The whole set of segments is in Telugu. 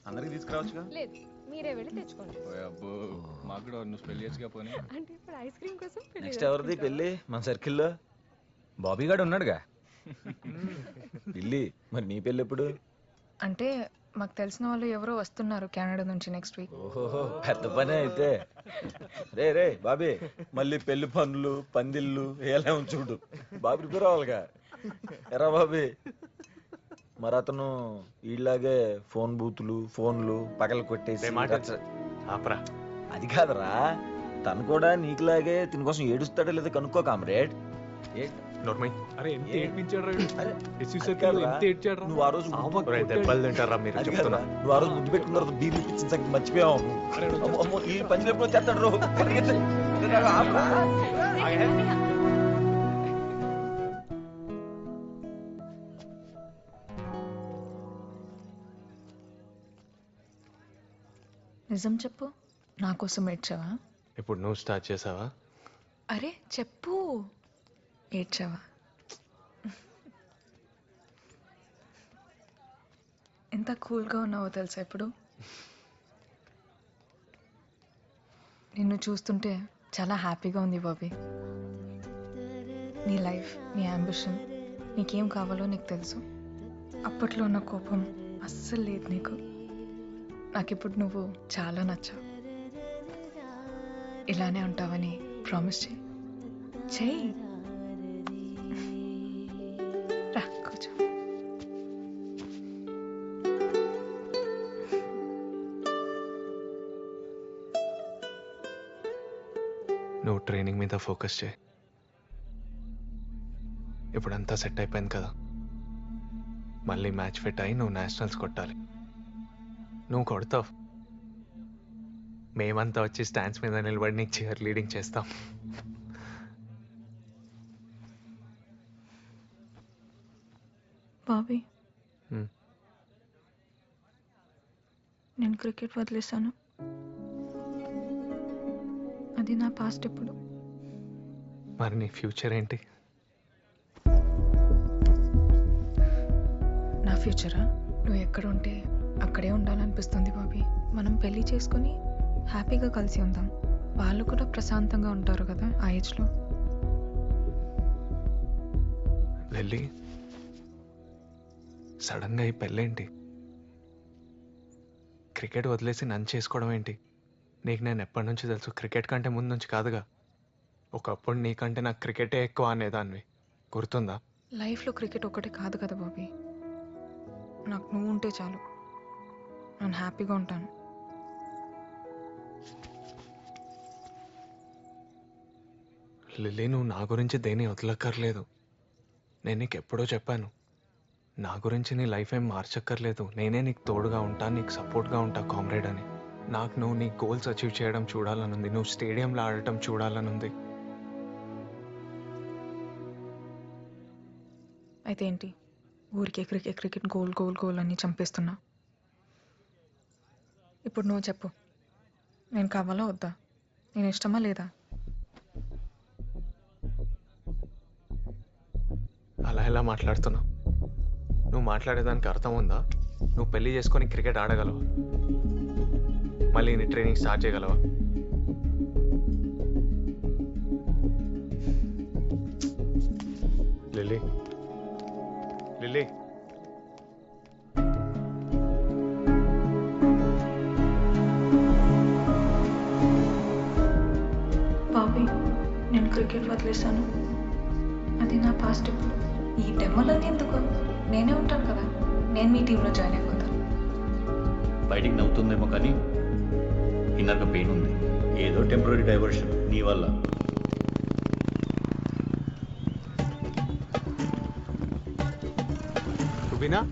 అందరికి తీసుకురావచ్చుగా. లేదు, మీరే వెళ్ళి తెచ్చుకోండి. అబ్బో మాకు కూడా నువ్వు స్పెల్ చేయొచ్చుగా పోనీ. అంటే ఇప్పుడు ఐస్ క్రీమ్ కోసం పెళ్లి నెక్స్ట్ ఎవరిది చేసుకుంటావా? పెళ్ళి మన సర్కిల్లో? బాబీ గాడు ఉన్నాడుగా. పిల్లి మరి నీ పెళ్ళి ఎప్పుడు? అంటే మాకు తెలిసిన వాళ్ళు ఎవరో వస్తున్నారు కెనడా నుంచి నెక్స్ట్ వీక్. ఓహో పెద్ద పనే అయితే. రే రే బాబీ, మళ్ళీ పెళ్లి పనులు పందిళ్ళు ఎలా చూడు. బాబు ప్రిపేర్ అవ్వాలిగా. ఎరా బాబీ, మరి అతను వీళ్ళలాగే ఫోన్ బూతులు ఫోన్లు పగల కొట్టేసి ఆపరా. అది కాదురా, తను కూడా నీకులాగే తిని కోసం ఏడుస్తాడో లేదో కనుక్కో కామ్రేడ్. నోర్మై. అరే ఎంత ఏ? ఏడ్పించాడు అరే, ఎంత ఏడ్చాడు నువ్వు ఆ రోజు దెబ్బలు తింటారా మీరు అది చెప్తున్నా. కాదురా, నువ్వు ఆ రోజు ముద్దు పెట్టుకున్న తర్వాత బీర్లు ఇప్పించిన సంగతి మర్చిపోయావు. అమ్మో, అమ్మో, ఈ పంచులు ఎప్పుడు వచ్చేస్తాడు రో. నిజం చెప్పు, నా కోసం ఏడ్చావా? ఇప్పుడు నువ్వు స్టార్ట్ చేసావా? అరే చెప్పు, ఏడ్చావా? ఎంత కూల్గా ఉన్నావో తెలుసా ఇప్పుడు? నిన్ను చూస్తుంటే చాలా హ్యాపీగా ఉంది బాబీ. నీ లైఫ్, నీ అంబిషన్, నీకేం కావాలో నీకు తెలుసు. అప్పట్లో ఉన్న కోపం అస్సలు లేదు నీకు. నాకిప్పుడు నువ్వు చాలా నచ్చావు. ఇలానే ఉంటావని ప్రామిస్ చేయి. చెయ్యి. రా కూర్చో. నువ్వు ట్రైనింగ్ మీద ఫోకస్ చేయి. ఇప్పుడంతా సెట్ అయిపోయింది కదా. మళ్ళీ మ్యాచ్ ఫిట్ అయి నువ్వు నేషనల్స్ కొట్టాలి. నువ్వు కొడతావు. మేమంతా వచ్చి స్టాండ్స్ మీద నిలబడి నీకు చీర్ లీడింగ్ చేస్తాం. బాబీ, Hmm. నేను క్రికెట్ వదిలేశాను. అది నా పాస్ట్. ఇప్పుడు మరి నీ ఫ్యూచర్ ఏంటి? నా ఫ్యూచరా? నువ్వు ఎక్కడ ఉంటే అక్కడే ఉండాలనిపిస్తుంది బాబీ. మనం పెళ్లి చేసుకొని హ్యాపీగా కలిసి ఉందాం. వాళ్ళు కూడా ప్రశాంతంగా ఉంటారు కదా ఆ ఏజ్లో. వెళ్ళి సడన్గా ఈ పెళ్ళేంటి? క్రికెట్ వదిలేసి నన్ను చేసుకోవడం ఏంటి? నీకు నేను ఎప్పటి నుంచి తెలుసు? క్రికెట్ కంటే ముందు నుంచి కాదుగా. ఒకప్పుడు నీకంటే నాకు క్రికెటే ఎక్కువ అనేదాన్ని, గుర్తుందా? లైఫ్లో క్రికెట్ ఒకటే కాదు కదా బాబీ. నాకు నువ్వు ఉంటే చాలు, నేను హ్యాపీగా ఉంటాను. లిల్లీ, నువ్వు నా గురించి దేని వదలక్కర్లేదు. నేను నీకు ఎప్పుడో చెప్పాను, నా గురించి నీ లైఫ్ ఏం మార్చక్కర్లేదు. నేనే నీకు తోడుగా ఉంటా, నీకు సపోర్ట్గా ఉంటా కామ్రేడ్ అని. నాకు నువ్వు నీ గోల్స్ అచీవ్ చేయడం చూడాలనుంది. నువ్వు స్టేడియంలో ఆడటం చూడాలనుంది. అయితే ఏంటి, ఊరికే cricket cricket goal goal goal అని చంపేస్తున్నా. ఇప్పుడు నువ్వు చెప్పు, నేను కావాలా వద్దా? నేను ఇష్టమా లేదా? అలా ఎలా మాట్లాడుతున్నావు? నువ్వు మాట్లాడేదానికి అర్థం ఉందా? నువ్వు పెళ్లి చేసుకొని క్రికెట్ ఆడగలవా? మళ్ళీ నీ ట్రైనింగ్ స్టార్ట్ చేయగలవా? లిల్లీ, లిల్లీ, బాబీ, నేను క్రికెట్ వదిలేశాను. అది నా పాస్ట్. ఇప్పుడు ఈ డెమోలన్నీ ఎందుకు? నేనే ఉంటాను కదా, నేను మీ టీంలో జాయిన్ అయిపోతాను. బయటికి నవ్వుతుందేమో కానీ ఇన్నర్గా పెయిన్ ఉంది. ఏదో టెంపరీ డైవర్షన్ నీ వల్ల. రుబీనా,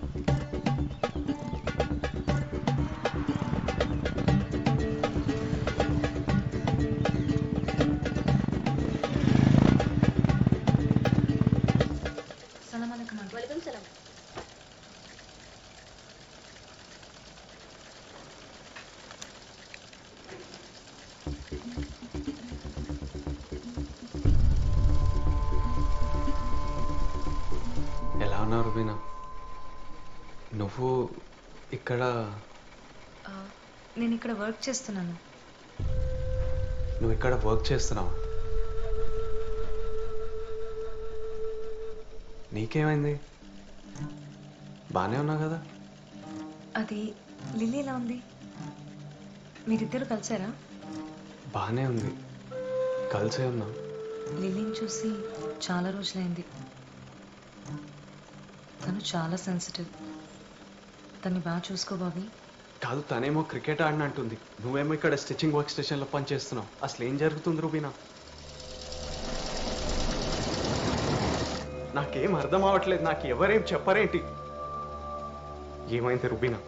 ఎలా ఉన్నావు రుబీనా? నువ్వు నువ్వు ఇక్కడ నేను ఇక్కడ వర్క్ చేస్తున్నాను. నువ్వు ఇక్కడ వర్క్ చేస్తున్నావా? నీకేమైంది? బాగానే ఉన్నావు కదా? అది లిల్లీ ఎలా ఉంది? మీరిద్దరు కలిసారా? బాగానే ఉంది, కలిసే ఉన్నాం. లిల్లీని చూసి చాలా రోజులైంది. తను చాలా సెన్సిటివ్. తన్ని బాగా చూసుకో బాబీ. కాదు, తనేమో క్రికెట్ ఆడినట్టుంది, నువ్వేమో ఇక్కడ స్టిచ్చింగ్ వర్క్ స్టేషన్లో పని చేస్తున్నావు. అసలు ఏం జరుగుతుంది రూబీనా? నాకేం అర్థం అవ్వట్లేదు. నాకు ఎవరేం చెప్పరేంటి? ఏమైంది Rubina?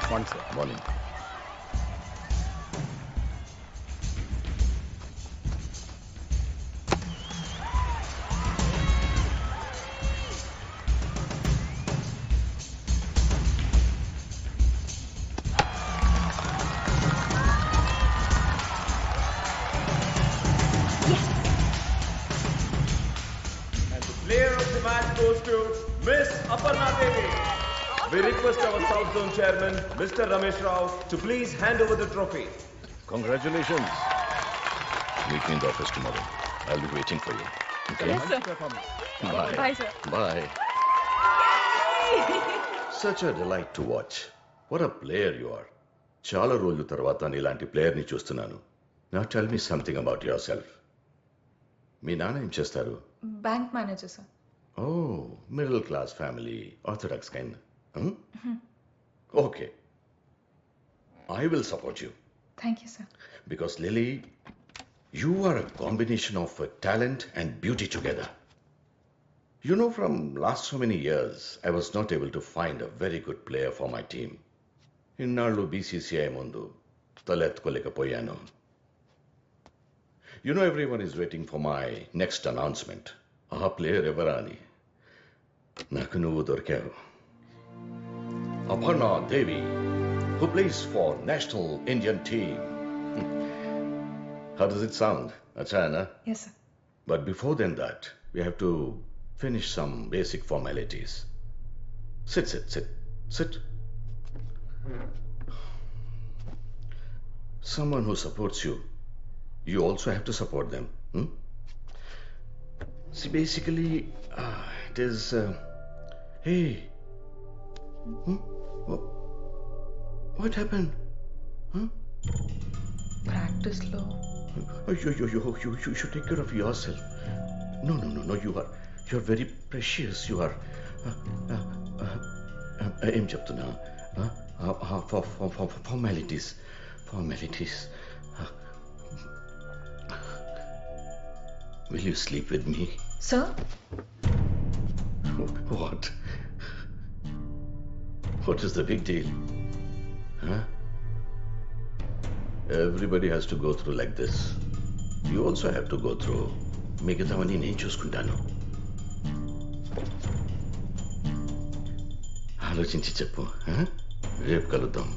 Morning, sir. Morning. And the player of the match goes to Miss Aparna Devi. We request our South Zone Chairman, Mr. Ramesh Rao, to please hand over the trophy. Congratulations. Meet me in the office tomorrow. I'll be waiting for you. Okay? Yes, sir. Bye. Bye, sir. Bye. Such a delight to watch. What a player you are. చాలా రోజుల తర్వాత నీలాంటి ప్లేయర్ని చూస్తున్నాను. Now tell me something about yourself. మీ నాన్న ఏం చేస్తారు? Bank manager sir. Oh, middle class family, orthodox kind. Okay. I will support you. Thank you sir. Because Lily, you are a combination of talent and beauty together. You know, from last so many years, I was not able to find a very good player for my team. Innallu BCCI mundu taletkolekapoyanu. You know, everyone is waiting for my next announcement. Aa player evara ani. Naku nuvu dorkavu. Aparna Devi, who plays for National Indian Team. How does it sound? Achana? Yes, sir. But before then that, we have to finish some basic formalities. Sit. Someone who supports you, you also have to support them. See, basically, it is... hey. What happened? ప్రాక్టీస్లో You should take care of yourself. No. You're very precious. You are. ఏం చెప్తున్నా? Formalities. Will you sleep with me? Sir. What? What is the big deal? Huh? Everybody has to go through like this. You also have to go through. మిగతావన్నీ నేను చూసుకుంటాను. ఆలోచించి చెప్పు. రేపు కలుద్దాం.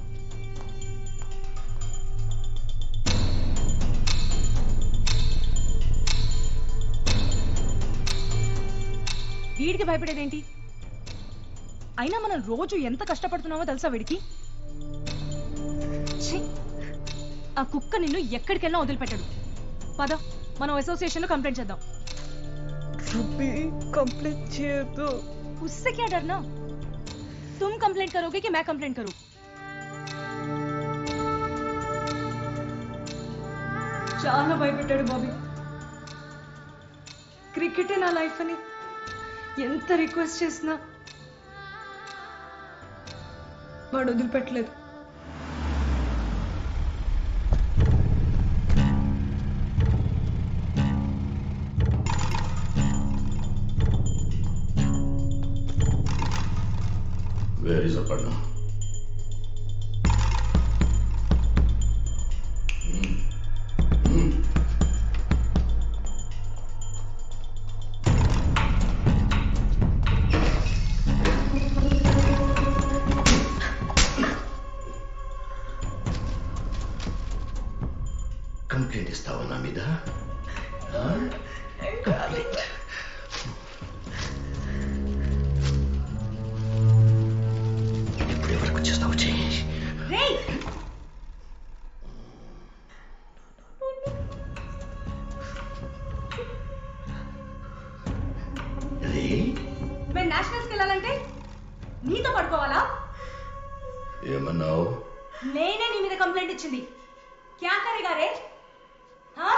వీడికి భయపడేదేంటి? అయినా మనం రోజు ఎంత కష్టపడుతున్నామో తెలుసా వీడికి? ఛీ! ఆ కుక్క నిన్ను ఎక్కడికెళ్ళా వదిలిపెట్టడు. పద, మనం అసోసియేషన్లో కంప్లైంట్ చేద్దాం. कंप्लेंट చేయొద్దు. उससे क्या डरना? तुम कंप्लेंट करोगे कि मैं कंप्लेंट करूं? చాలా భయపెట్టాడు బాబీ. క్రికెటే నా లైఫ్ అని ఎంత రిక్వెస్ట్ చేసినా వాడు వదిలిపెట్టలేదు. Where is Aparna? కావాలి. ఇప్పుడు ఎవరికి వచ్చేస్తావు చెయ్యి. మేము నేషనల్స్కి వెళ్ళాలంటే నీతో పడుకోవాలా? ఏమన్నావు? నేనే నీ మీద కంప్లైంట్ ఇచ్చింది. క్యా కరేగా రే? హా?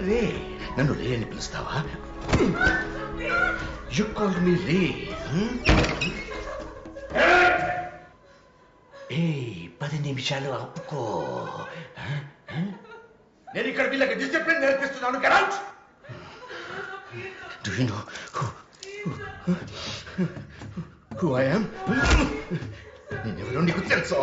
రే నన్ను రే అని పిలుస్తావా? యు కాల్ మీ రే. ఏ 10 నిమిషాలు ఆపుకో. నేను ఇక్కడ వీళ్ళకి డిసిప్లిన్ నేర్పిస్తున్నాను. Get out. Do you know who I am? నేనెవరో నీకు తెలుసా?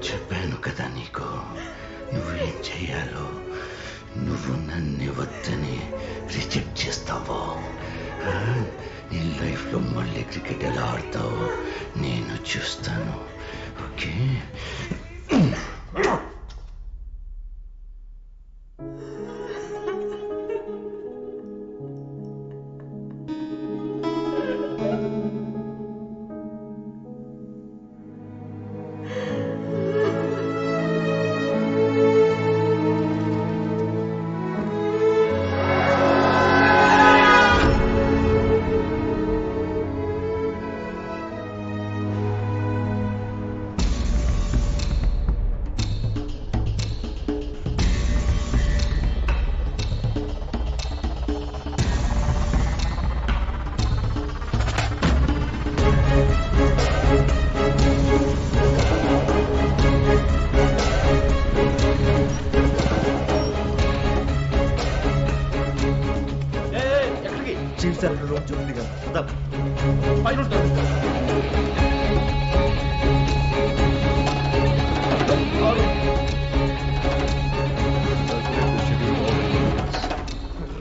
చెప్పాను కదా నీకు నువ్వేం చెయ్యాలో. నువ్వు నన్ను వద్దని రిజెక్ట్ చేస్తావో నీ లైఫ్లో మళ్ళీ క్రికెట్ ఎలా ఆడతావో నేను చూస్తాను. ఓకే?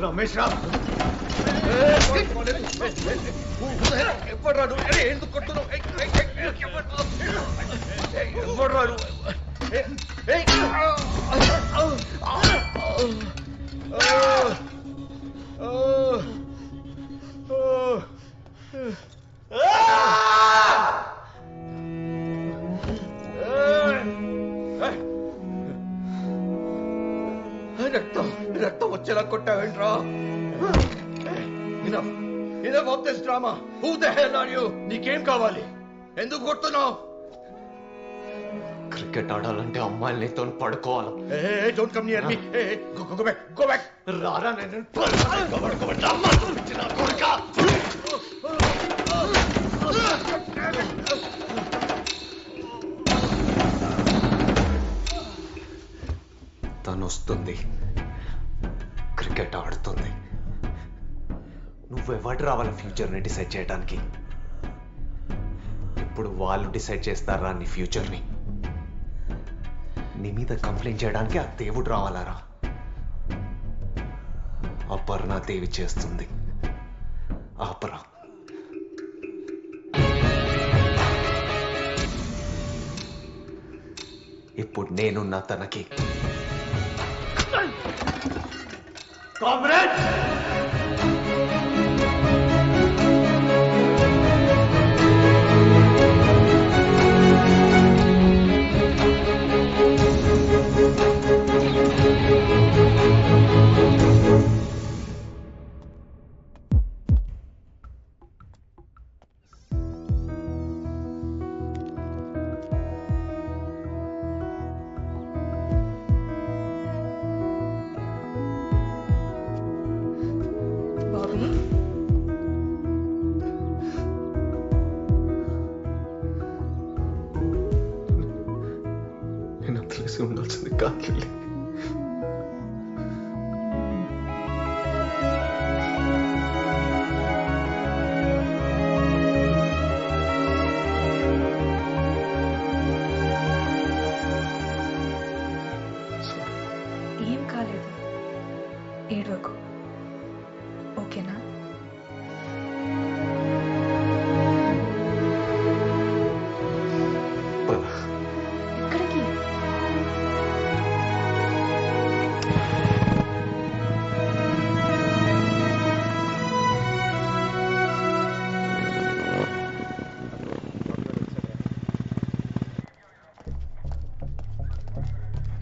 రమేష్ రావు ఎప్పుడు ఎందుకు కొట్టున్నావు? ఎప్పుడు రాడు? రక్తం వచ్చేలా కొట్టావేంట్రా? Enough of this drama. Who the hell are you? నీకేం కావాలి? ఎందుకు కొడుతున్నావు? క్రికెట్ ఆడాలంటే అమ్మాయిలు నీతో పడుకోవాలి. Don't come near me. Go back. Go back. రారా నేను తను వస్తుంది, క్రికెట్ ఆడుతుంది. నువ్వెవడు రావాలి ఫ్యూచర్ని డిసైడ్ చేయడానికి? ఇప్పుడు వాళ్ళు డిసైడ్ చేస్తారా నీ ఫ్యూచర్ని? నీ మీద కంప్లైంట్ చేయడానికి ఆ దేవుడు రావాలరా? అపర్ణాదేవి చేస్తుంది. ఆపరా. ఇప్పుడు నేనున్నా తనకి. కామ్రేడ్ తెలిసి ఉండాల్సింది కాదు.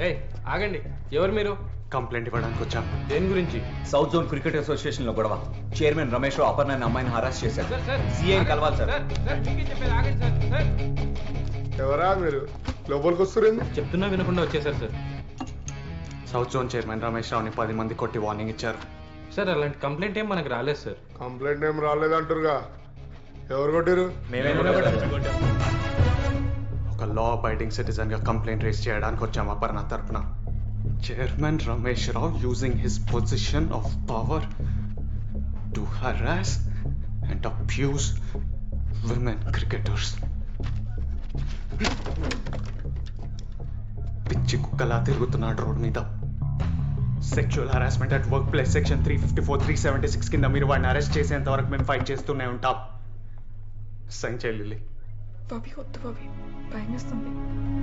ఏ ఆగండి, ఎవరు మీరు? కంప్లైంట్ ఇవ్వడానికి వచ్చాం. దేని గురించి? సౌత్ జోన్ క్రికెట్ అసోసియేషన్ లో గొడవ. చైర్మన్ రమేష్ రావు అపర్ణ అనే అమ్మాయిని హరాస్ చేశారు. సీఐ కలవాలి సార్. ఎవరా మీరు లోపలికి వస్తురేంది? చెప్తున్నా వినకుండా వచ్చేసారు sir. South zone chairman Ramesh రావుని 10 మంది కొట్టి వార్నింగ్ ఇచ్చారు. సార్ అలాంటి కంప్లైంట్ ఏం మనకు రాలేదు సార్. కంప్లైంట్ ఏం రాలేదంటారుగా, ఎవరు కొట్టారు? ఒక లా అబైడింగ్ సిటిజన్ గా కంప్లైంట్ రేస్ చేయడానికి వచ్చాం అపర్ణ తరపున. Chairman Ramesh Rao using his position of power to harass and abuse women cricketers. పిచ్చి కుక్కలా తిరుగుతున్నాడు రోడ్ మీద. Sexual harassment at work place section 354, 376 కింద మీరు వాడిని అరెస్ట్ చేసేంత వరకు మేము ఫైట్ చేస్తూనే ఉంటాం. సైన్ చేయి లిల్లీ. బాబీ వద్దు బాబీ, భయం వేస్తుంది,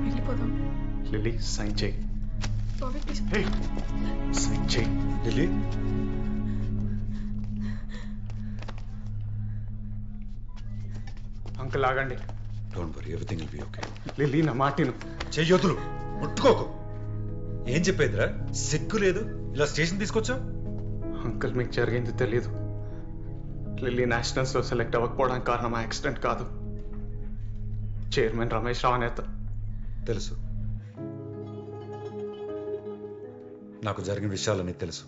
వెళ్ళిపోదాం. లిల్లీ సైన్ చేయి. బాబీ ప్లీజ్. సైన్ చేయి లిల్లీ. అంకుల్ ఆగండి. Don't worry, everything will be okay. Lily నా మాటిను. చెయ్యొద్దులు, ముట్టుకోకు. ఏం చెప్పేదిరా, సిగ్గు లేదు ఇలా స్టేషన్ తీసుకొచ్చావు? అంకుల్ మీకు జరిగింది తెలీదు. లిల్లీ నేషనల్స్లో సెలెక్ట్ అవ్వకపోవడానికి కారణం యాక్సిడెంట్ కాదు, చైర్మన్ రమేష్ రావు నేత. తెలుసు, నాకు జరిగిన విషయాలన్నీ తెలుసు.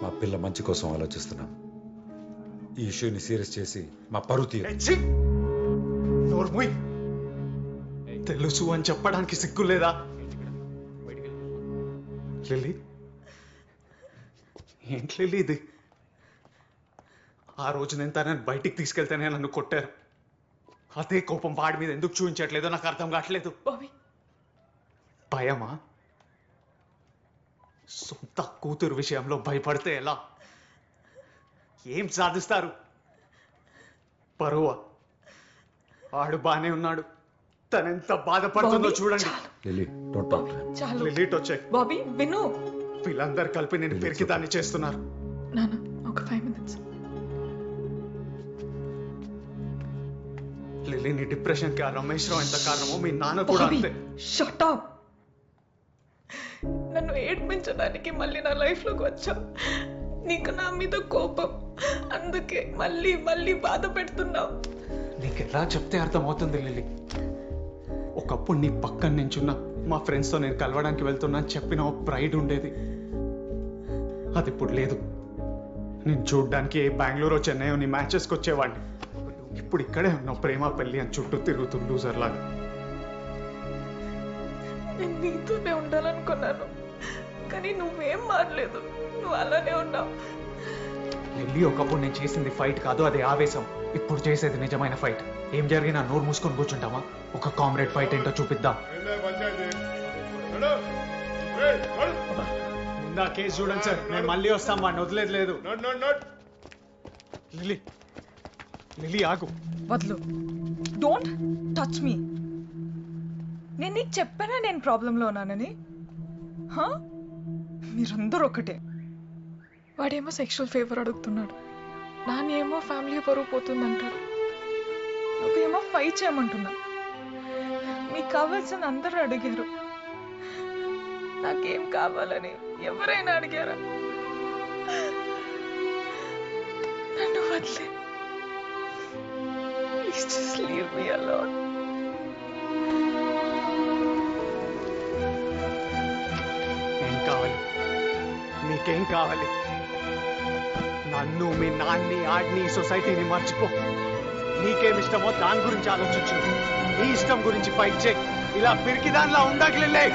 మా పిల్ల మంచి కోసం ఆలోచిస్తున్నాం. ఈ ఇష్యూని సీరియస్ చేసి మా పరువు తీరు. తెలుసు అని చెప్పడానికి సిగ్గు లేదా? లిల్లీ, ఏంటి లిల్లీ ఇది? ఆ రోజు నేను తనని బయటికి తీసుకెళ్తేనే నన్ను కొట్టారు. అదే కోపం వాడి మీద ఎందుకు చూపించట్లేదో నాకు అర్థం కావట్లేదు. భయమా? సొంత కూతురు విషయంలో భయపడితే ఎలా? ఏం సాధిస్తారు? పరువా? ఆడు బానే ఉన్నాడు, తనెంత బాధపడుతుందో చూడండి. Lily, don't talk to him. చాలు లిల్లీ వచ్చే. బాబీ విను. వీళ్ళందరూ కలిపి నేను పెరికి దాన్ని చేస్తున్నారు. నాన్న ఒక 5 minutes. లిల్లీ, నీ డిప్రెషన్ కి ఆ రమేష్ రావు ఎంత కారణమో మీ నాన్న కూడా అంతే. Shut up. నన్ను ఏడ్పించడానికి మళ్ళీ నా లైఫ్ లోకి వచ్చావు. నీకు నా మీద కోపం, అందుకే మళ్ళీ మళ్ళీ బాధ పెడుతున్నావు. నీకు ఎలా చెప్తే అర్థమవుతుంది లిల్లీ? ఒకప్పుడు నీ పక్కన నించున్న మా ఫ్రెండ్స్తో నేను కలవడానికి వెళ్తున్నా అని చెప్పిన ఓ ప్రైడ్ ఉండేది, అది ఇప్పుడు లేదు. నేను చూడ్డానికి బెంగళూరు చెన్నైయో నీ మ్యాచెస్కి వచ్చేవాడిని. ఇప్పుడు ఇక్కడే ఉన్నావు ప్రేమ పెళ్ళి అని చుట్టూ తిరుగుతూ లూజర్ లాగా. నేను నీతోనే ఉండాలనుకున్నాను, కానీ నువ్వేం మారలేదు, నువ్వు అలానే ఉన్నావు. లిల్లీ, ఒకప్పుడు నేను చేసింది ఫైట్ కాదు, అది ఆవేశం. ఇప్పుడు చేసేది నిజమైన ఫైట్. ఏం జరిగినా నోరు మూసుకొని కూర్చుంటావా? ఒక కామ్రేడ్ ఫైట్ ఏంటో చూపిద్దాం. ముందా కేసు చూడండి సార్, నేను మళ్ళీ వస్తాం, వాడిని వదిలేదు లేదు. లిల్లీ, లిల్లీ ఆగు. వద్దు, డోంట్ టచ్ మీ. నేను నీకు చెప్పానా నేను ప్రాబ్లంలో ఉన్నానని? మీరందరూ ఒకటే. వాడేమో సెక్షువల్ ఫేవర్ అడుగుతున్నాడు, నానేమో ఫ్యామిలీ పరువు పోతుందంటారు, నువ్వేమో ఫైట్ చేయమంటున్నా. మీకు కావాల్సిన అందరూ అడిగారు, నాకేం కావాలని ఎవరైనా అడిగారా? నన్ను వదిలే. Please just leave me alone. ఏం కావాలి? నీకేం కావాలి? నన్ను, మీ నాన్ని, ఆడిని, సొసైటీని మర్చిపో. నీకేం ఇష్టమో దాని గురించి ఆలోచించు. నీ ఇష్టం గురించి ఫైట్ చేయి. ఇలా పిరికి దానిలా ఉండట్లే.